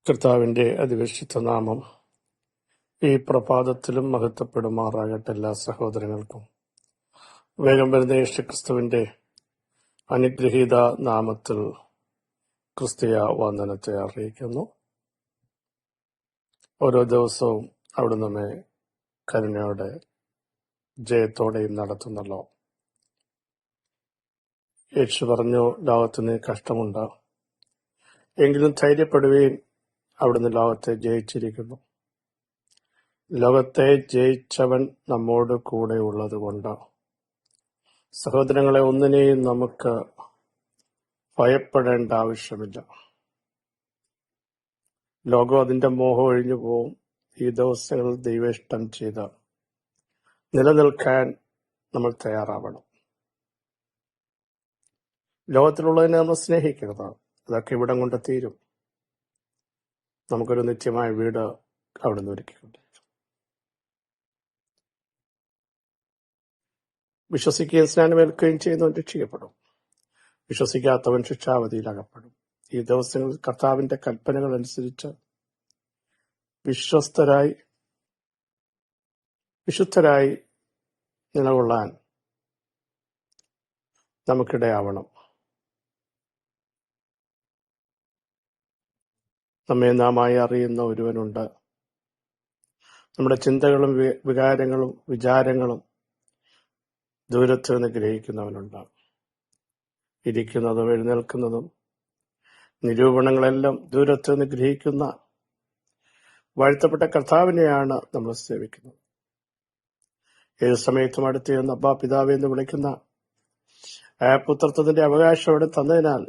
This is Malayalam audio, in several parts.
കർത്താവിൻ്റെ അതിവിശുദ്ധ നാമം ഈ പ്രഭാതത്തിലും മഹത്വപ്പെടുമാറാകട്ടെ. എല്ലാ സഹോദരങ്ങൾക്കും വേഗം വരുന്ന യേശുക്രിസ്തുവിൻ്റെ അനുഗ്രഹീത നാമത്തിൽ ക്രിസ്തീയ വന്ദനത്തെ അറിയിക്കുന്നു. ഓരോ ദിവസവും അവിടെ നമ്മെ കരുണയോടെ ജയത്തോടെയും നടത്തുന്നല്ലോ. യേശു പറഞ്ഞു, ലോകത്തിന് കഷ്ടമുണ്ട്, എങ്കിലും ധൈര്യപ്പെടുകയും അവിടുന്ന് ലോകത്തെ ജയിച്ചിരിക്കുന്നു. ലോകത്തെ ജയിച്ചവൻ നമ്മോട് കൂടെ ഉള്ളത് കൊണ്ട് സഹോദരങ്ങളെ, ഒന്നിനെയും നമുക്ക് ഭയപ്പെടേണ്ട ആവശ്യമില്ല. ലോകം അതിന്റെ മോഹം ഒഴിഞ്ഞു പോവും. ഈ ദിവസങ്ങളിൽ ദൈവേഷ്ടം ചെയ്ത് നിലനിൽക്കാൻ നമ്മൾ തയ്യാറാവണം. ലോകത്തിലുള്ളതിനെ നമ്മൾ സ്നേഹിക്കരുത്. അതൊക്കെ ഇവിടം കൊണ്ട് തീരും. നമുക്കൊരു നിത്യമായ വീട് അവിടെ നിന്ന് ഒരുക്കിക്കൊണ്ടിരിക്കും. വിശ്വസിക്കുകയും സ്നാനമേൽക്കുകയും ചെയ്യുന്നവൻ രക്ഷിക്കപ്പെടും. വിശ്വസിക്കാത്തവൻ ശിക്ഷാവധിയിൽ അകപ്പെടും. ഈ ദിവസങ്ങളിൽ കർത്താവിന്റെ കൽപ്പനകൾ അനുസരിച്ച് വിശുദ്ധരായി നിലകൊള്ളാൻ നമുക്കിടയാവണം. നമ്മെ നാമായി അറിയുന്ന ഒരുവനുണ്ട്. നമ്മുടെ ചിന്തകളും വികാരങ്ങളും വിചാരങ്ങളും ദൂരത്ത് നിന്ന് ഗ്രഹിക്കുന്നവനുണ്ട്. ഇരിക്കുന്നതും എഴുന്നേൽക്കുന്നതും നിരൂപണങ്ങളെല്ലാം ദൂരത്ത് നിന്ന് ഗ്രഹിക്കുന്ന വാഴ്ത്തപ്പെട്ട കർത്താവിനെയാണ് നമ്മൾ സേവിക്കുന്നത്. ഏത് സമയത്തും അടുത്ത് ചെന്ന് അബ്ബാ പിതാവേ എന്ന് വിളിക്കുന്ന ആ പുത്രത്വത്തിന്റെ അവകാശം അവിടെ തന്നതിനാൽ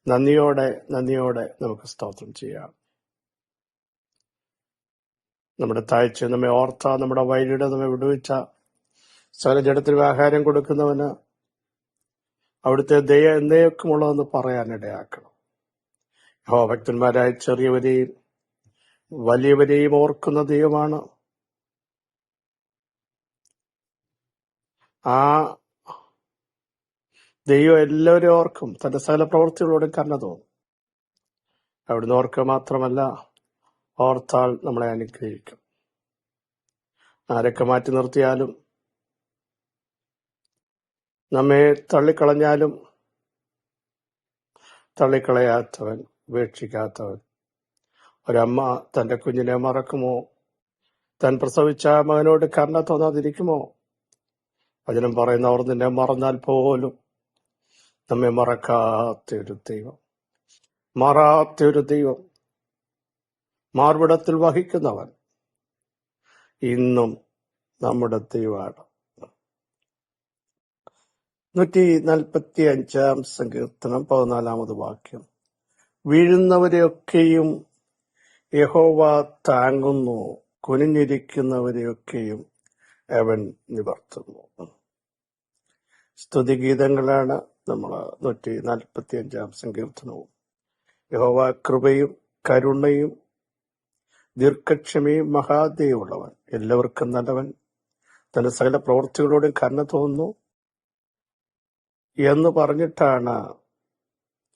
നന്ദിയോടെ നമുക്ക് സ്തോത്രം ചെയ്യാം. നമ്മുടെ താഴ്ച നമ്മെ ഓർത്ത, നമ്മുടെ വൈരിയുടെ നമ്മെ വിടുവിച്ച, സകല ജഡത്തിന് ആഹാരം കൊടുക്കുന്നവന് അവിടുത്തെ ദയ എന്നേക്കുമുള്ളതെന്ന് പറയാനിടയാക്കണം. ഭക്തന്മാരായ ചെറിയവരെയും വലിയവരെയും ഓർക്കുന്ന ദൈവമാണ്. ആ ദൈവം എല്ലാവരും ഓർക്കും. തന്റെ സകല പ്രവൃത്തികളോടും കരുണ തോന്നും. അവിടുന്ന് ഓർക്കുക മാത്രമല്ല, ഓർത്താൽ നമ്മളെ അനുഗ്രഹിക്കും. ആരൊക്കെ മാറ്റി നിർത്തിയാലും, നമ്മെ തള്ളിക്കളഞ്ഞാലും തള്ളിക്കളയാത്തവൻ, ഉപേക്ഷിക്കാത്തവൻ. ഒരമ്മ തന്റെ കുഞ്ഞിനെ മറക്കുമോ? താൻ പ്രസവിച്ച മകനോട് കരുണ തോന്നാതിരിക്കുമോ? വചനം പറയുന്നവർ നിന്നെ മറന്നാൽ പോലും നമ്മെ മറക്കാത്തൊരു ദൈവം, മാർവിടത്തിൽ വഹിക്കുന്നവൻ ഇന്നും നമ്മുടെ ദൈവമാണ്. 145 സങ്കീർത്തനം 14 വാക്യം. വീഴുന്നവരെയൊക്കെയും യഹോവ താങ്ങുന്നു, കുനിഞ്ഞിരിക്കുന്നവരെയൊക്കെയും അവൻ നിവർത്തുന്നു. സ്തുതിഗീതങ്ങളാണ് നമ്മൾ 145 സങ്കീർത്തനവും. യഹോവ കൃപയും കരുണയും ദീർഘക്ഷമയും മഹാദയുള്ളവൻ, എല്ലാവർക്കും നല്ലവൻ, തന്റെ സകല പ്രവൃത്തികളോടും കരുണ തോന്നുന്നു എന്ന് പറഞ്ഞിട്ടാണ്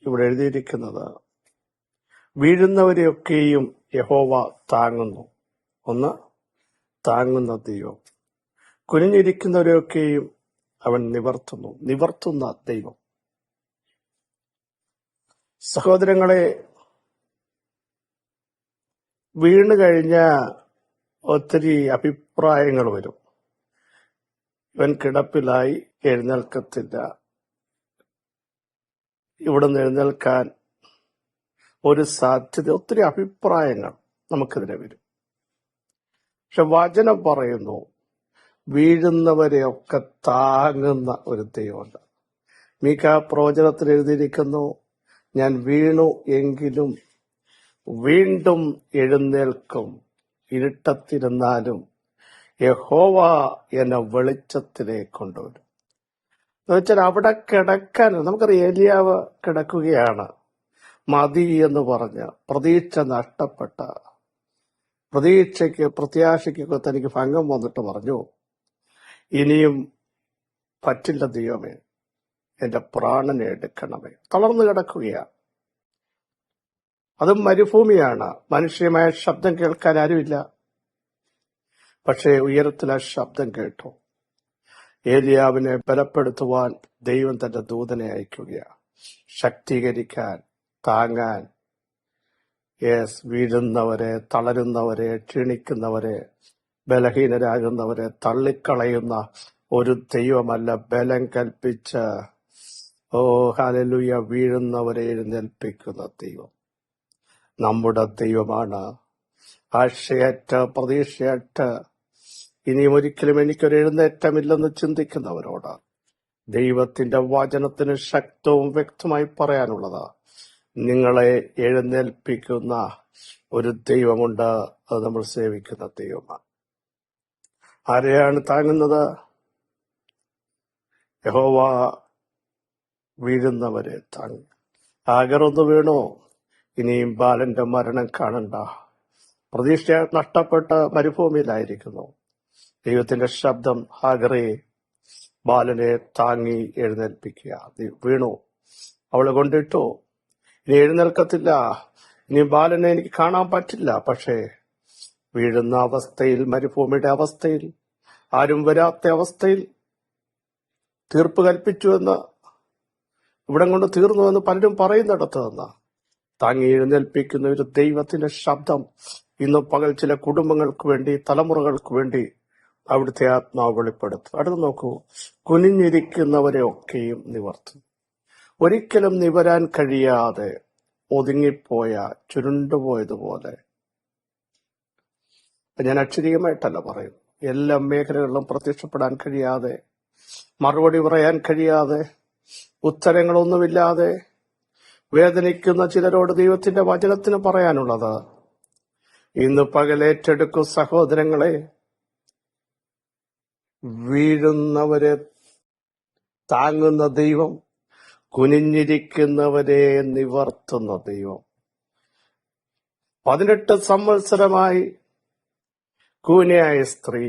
ഇവിടെ എഴുതിയിരിക്കുന്നത്. വീഴുന്നവരെയൊക്കെയും യഹോവ താങ്ങുന്നു. ഒന്ന്, താങ്ങുന്ന ദൈവം. കുനിഞ്ഞിരിക്കുന്നവരെയൊക്കെയും അവൻ നിവർത്തുന്ന ദൈവം. സഹോദരങ്ങളെ, വീണ് കഴിഞ്ഞ ഒത്തിരി അഭിപ്രായങ്ങൾ വരും. ഇവൻ കിടപ്പിലായി, എഴുന്നേൽക്കത്തില്ല, ഇവിടുന്ന് എഴുന്നേൽക്കാൻ ഒരു സാധ്യത, ഒത്തിരി അഭിപ്രായങ്ങൾ നമുക്കെതിരെ വരും. പക്ഷെ വചനം പറയുന്നു, വീഴുന്നവരെയൊക്കെ താങ്ങുന്ന ഒരു ദൈവമുണ്ട്. മീഖാ പ്രവചനത്തിൽ എഴുതിയിരിക്കുന്നു, ഞാൻ വീണു എങ്കിലും വീണ്ടും എഴുന്നേൽക്കും, ഇരുട്ടത്തിരുന്നാലും യഹോവ എന്നെ വെളിച്ചത്തിലേക്ക് കൊണ്ടുവരും. എന്നുവെച്ചാൽ അവിടെ കിടക്കാൻ, നമുക്കറിയാം ഏലിയാവ് കിടക്കുകയാണ്. മതി എന്ന് പറഞ്ഞ് പ്രതീക്ഷ നഷ്ടപ്പെട്ട, പ്രത്യാശയ്ക്കൊക്കെ തനിക്ക് ഭംഗം വന്നിട്ട് പറഞ്ഞു, ഇനിയും പറ്റില്ല ദൈവമേ, എന്റെ പ്രാണനെ എടുക്കണമേ. തളർന്നു കിടക്കുകയാണ്. അതും മരുഭൂമിയാണ്. മനുഷ്യമായ ശബ്ദം കേൾക്കാൻ ആരുമില്ല. പക്ഷേ ഉയരത്തിൽ ആ ശബ്ദം കേട്ടു. ഏലിയാവിനെ ബലപ്പെടുത്തുവാൻ ദൈവം തന്റെ ദൂതനെ അയക്കുകയാണ്, ശക്തീകരിക്കാൻ, താങ്ങാൻ. വീഴുന്നവരെ, തളരുന്നവരെ, ക്ഷീണിക്കുന്നവരെ, ബലഹീനരാകുന്നവരെ തള്ളിക്കളയുന്ന ഒരു ദൈവമല്ല, ബലം കൽപ്പിച്ച് ഹല്ലേലൂയ വീഴുന്നവരെ എഴുന്നേൽപ്പിക്കുന്ന ദൈവം നമ്മുടെ ദൈവമാണ്. ആശയറ്റ്, പ്രതീക്ഷയറ്റ്, ഇനിയും ഒരിക്കലും എനിക്കൊരു എഴുന്നേറ്റമില്ലെന്ന് ചിന്തിക്കുന്നവരോട് ദൈവത്തിന്റെ വചനത്തിന് ശക്തവും വ്യക്തമായി പറയാനുള്ളത്, നിങ്ങളെ എഴുന്നേൽപ്പിക്കുന്ന ഒരു ദൈവമുണ്ട്. അത് നമ്മൾ സേവിക്കുന്ന ദൈവമാണ്. ആരെയാണ് താങ്ങുന്നത്? യഹോവ വീഴുന്നവരെ താങ്ങി. ആഗറൊന്ന് വീണു, ഇനിയും ബാലന്റെ മരണം കാണണ്ട. പ്രതീക്ഷ നഷ്ടപ്പെട്ട് മരുഭൂമിയിലായിരിക്കുന്നു. ദൈവത്തിന്റെ ശബ്ദം, ഹാഗറെ, ബാലനെ താങ്ങി എഴുന്നേൽപ്പിക്കുക. വീണു, അവളെ കൊണ്ടിട്ടു, ഇനി എഴുന്നേൽക്കത്തില്ല, ഇനി ബാലനെ എനിക്ക് കാണാൻ പറ്റില്ല. പക്ഷേ വീഴുന്ന അവസ്ഥയിൽ, മരുഭൂമിയുടെ അവസ്ഥയിൽ, ആരും വരാത്ത അവസ്ഥയിൽ, തീർപ്പ് കൽപ്പിച്ചുവെന്ന്, ഇവിടം കൊണ്ട് തീർന്നുവെന്ന് പലരും പറയുന്നിടത്ത് നിന്ന് താങ്ങി എഴുന്നേൽപ്പിക്കുന്ന ഒരു ദൈവത്തിന്റെ ശബ്ദം ഇന്ന് പകൽ ചില കുടുംബങ്ങൾക്ക് വേണ്ടി, തലമുറകൾക്ക് വേണ്ടി അവിടുത്തെ ആത്മാവ് വെളിപ്പെടുത്തും. അടുത്ത് നോക്കൂ, കുനിഞ്ഞിരിക്കുന്നവരെ ഒക്കെയും നിവർത്തും. ഒരിക്കലും നിവരാൻ കഴിയാതെ ഒതുങ്ങിപ്പോയ, ചുരുണ്ടുപോയതുപോലെ, ഞാൻ അക്ഷരീയമായിട്ടല്ല പറയും, എല്ലാ മേഖലകളിലും പ്രത്യക്ഷപ്പെടാൻ കഴിയാതെ, മറുപടി പറയാൻ കഴിയാതെ, ഉത്തരങ്ങളൊന്നുമില്ലാതെ വേദനിക്കുന്ന ചിലരോട് ദൈവത്തിന്റെ വചനത്തിന് പറയാനുള്ളത്, ഇന്ന് പകലേറ്റെടുക്കും സഹോദരങ്ങളെ. വീഴുന്നവരെ താങ്ങുന്ന ദൈവം, കുനിഞ്ഞിരിക്കുന്നവരെ നിവർത്തുന്ന ദൈവം. 18 സംവത്സരമായി കൂനയായ സ്ത്രീ,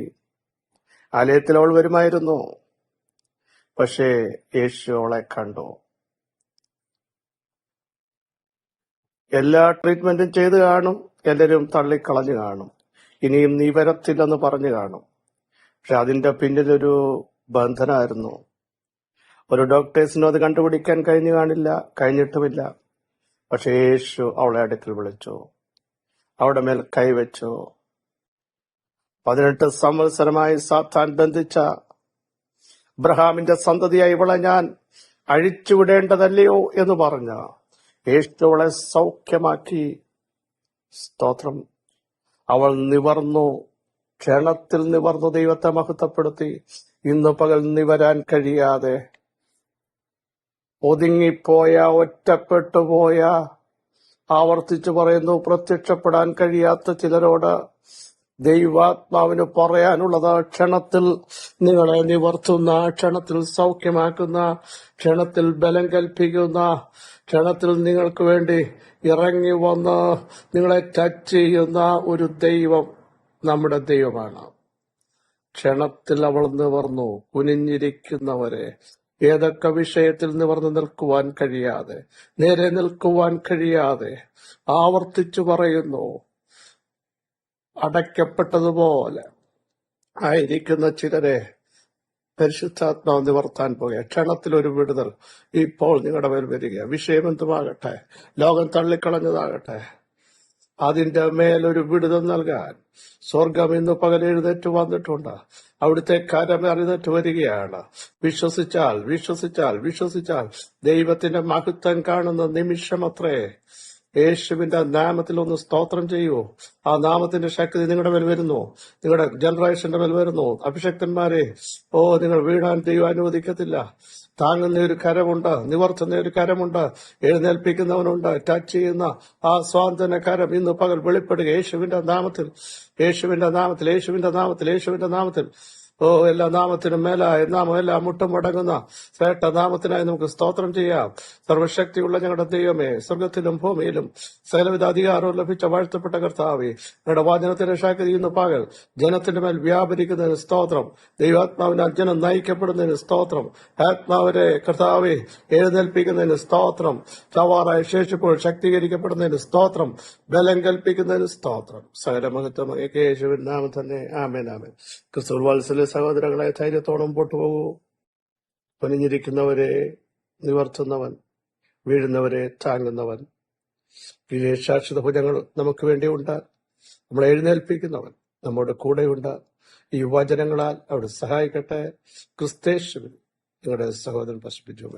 ആലയത്തിൽ അവൾ വരുമായിരുന്നു. പക്ഷേ യേശു അവളെ കണ്ടു. എല്ലാ ട്രീറ്റ്മെന്റും ചെയ്തു കാണും, എല്ലാവരും തള്ളിക്കളഞ്ഞു കാണും, ഇനിയും നീ വരത്തില്ലെന്ന് പറഞ്ഞു കാണും. പക്ഷെ അതിന്റെ പിന്നിലൊരു ബന്ധനമായിരുന്നു. ഒരു ഡോക്ടേഴ്സിനും അത് കണ്ടുപിടിക്കാൻ കഴിഞ്ഞിട്ടുമില്ല. പക്ഷെ യേശു അവളെ അടുക്കൽ വിളിച്ചു, അവിടെ മേൽ കൈവച്ചു. 18 സംവത്സരമായി സാത്താൻ ബന്ധിച്ച അബ്രഹാമിന്റെ സന്തതിയായി ഇവളെ ഞാൻ അഴിച്ചുവിടേണ്ടതല്ലയോ എന്ന് പറഞ്ഞ യേശു അവളെ സൗഖ്യമാക്കി. സ്തോത്രം. അവൾ നിവർന്നു, ക്ഷണത്തിൽ നിവർന്നു ദൈവത്തെ മഹത്വപ്പെടുത്തി. ഇന്ന് പകൽ നിവരാൻ കഴിയാതെ ഒതുങ്ങിപ്പോയ, ഒറ്റപ്പെട്ടുപോയ, ആവർത്തിച്ചു പറയുന്നു, പ്രത്യക്ഷപ്പെടാൻ കഴിയാത്ത ചിലരോട് ദൈവാത്മാവിന് പറയാനുള്ളത്, ക്ഷണത്തിൽ നിങ്ങളെ നിവർത്തുന്ന, ക്ഷണത്തിൽ സൗഖ്യമാക്കുന്ന, ക്ഷണത്തിൽ ബലം കൽപ്പിക്കുന്ന, ക്ഷണത്തിൽ നിങ്ങൾക്ക് വേണ്ടി ഇറങ്ങി വന്ന് നിങ്ങളെ ടച്ച് ചെയ്യുന്ന ഒരു ദൈവം നമ്മുടെ ദൈവമാണ്. ക്ഷണത്തിൽ അവൾ നിവർന്നു. കുനിഞ്ഞിരിക്കുന്നവരെ, ഏതൊക്കെ വിഷയത്തിൽ നിവർന്നു നിൽക്കുവാൻ കഴിയാതെ, നേരെ നിൽക്കുവാൻ കഴിയാതെ, ആവർത്തിച്ചു പറയുന്നു, അടയ്ക്കപ്പെട്ടതുപോലെ ആയിരിക്കുന്ന ചിലരെ പരിശുദ്ധാത്മാവ് നിവർത്താൻ പോകുക. ക്ഷണത്തിലൊരു വിടുതൽ ഇപ്പോൾ നിങ്ങളുടെ മേൽ വരിക. വിഷയം എന്തുമാകട്ടെ, ലോകം തള്ളിക്കളഞ്ഞതാകട്ടെ, അതിന്റെ മേലൊരു വിടുതൽ നൽകാൻ സ്വർഗം ഇന്ന് പകൽ എഴുന്നേറ്റ് വന്നിട്ടുണ്ട്. അവിടുത്തെ കരം എഴുന്നേറ്റ് വരികയാണ്. വിശ്വസിച്ചാൽ വിശ്വസിച്ചാൽ വിശ്വസിച്ചാൽ ദൈവത്തിന്റെ മഹത്വം കാണുന്ന നിമിഷമത്രേ. യേശുവിന്റെ നാമത്തിൽ ഒന്ന് സ്തോത്രം ചെയ്യൂ. ആ നാമത്തിന്റെ ശക്തി നിങ്ങളുടെ മേൽ വരുന്നു, നിങ്ങളുടെ ജനറേഷന്റെ മേൽ വരുന്നു. അഭിഷക്തന്മാരെ, നിങ്ങൾ വീഴാൻ ദൈവം അനുവദിക്കത്തില്ല. താങ്ങുന്ന ഒരു കരമുണ്ട്, നിവർത്തുന്ന ഒരു കരമുണ്ട്, എഴുന്നേൽപ്പിക്കുന്നവനുണ്ട്. ടച്ച് ചെയ്യുന്ന ആ സ്വാതന്ത്ര്യ കരം ഇന്ന് പകൽ വെളിപ്പെടുക. യേശുവിന്റെ നാമത്തിൽ, യേശുവിന്റെ നാമത്തിൽ, യേശുവിന്റെ നാമത്തിൽ, യേശുവിന്റെ നാമത്തിൽ. എല്ലാ നാമത്തിനും മേലായ നാമം എല്ലാ മുട്ടും മടങ്ങുന്ന ശ്രേഷ്ഠ നാമത്തിനായി നമുക്ക് സ്തോത്രം ചെയ്യാം. സർവശക്തിയുള്ള ഞങ്ങളുടെ ദൈവമേ, സ്വർഗത്തിലും ഭൂമിയിലും സകലവിധ അധികാരവും ലഭിച്ച വാഴ്ത്തപ്പെട്ട കർത്താവേ, ഞങ്ങളുടെ വാചനത്തിന്റെ ശക്തി ഇന്ന് പകൽ ജനത്തിന്റെ മേൽ വ്യാപരിക്കുന്നതിന് സ്തോത്രം. ദൈവാത്മാവിനാൽ ജനം നയിക്കപ്പെടുന്നതിന് സ്തോത്രം. ആത്മാവരെ കർത്താവെ എഴുന്നേൽപ്പിക്കുന്നതിന് സ്തോത്രം. ചവാറായ ശേഷിപ്പോൾ ശക്തീകരിക്കപ്പെടുന്നതിന് സ്തോത്രം. ബലം കൽപ്പിക്കുന്നതിന് സ്തോത്രം. സകല മഹത്വം യേശുവിൻ നാമം തന്നെ. ആമേൻ, ആമേൻ. ക്രിസ്തു വാത്സല്യ സഹോദരങ്ങളെ, ധൈര്യത്തോടെ മുമ്പോട്ട് പോകൂ. പനിഞ്ഞിരിക്കുന്നവരെ നിവർത്തുന്നവൻ, വീഴുന്നവരെ താങ്ങുന്നവൻ, ശാശ്വത ഭുജങ്ങൾ നമുക്ക് വേണ്ടിയുണ്ട്. നമ്മളെ എഴുന്നേൽപ്പിക്കുന്നവൻ നമ്മുടെ കൂടെയുണ്ട്. ഈ വചനങ്ങളാൽ അവിടെ സഹായിക്കട്ടെ. ക്രിസ്തേശുവിൻ നിങ്ങളുടെ സഹോദരൻ പ്രസിപ്പിച്ചു.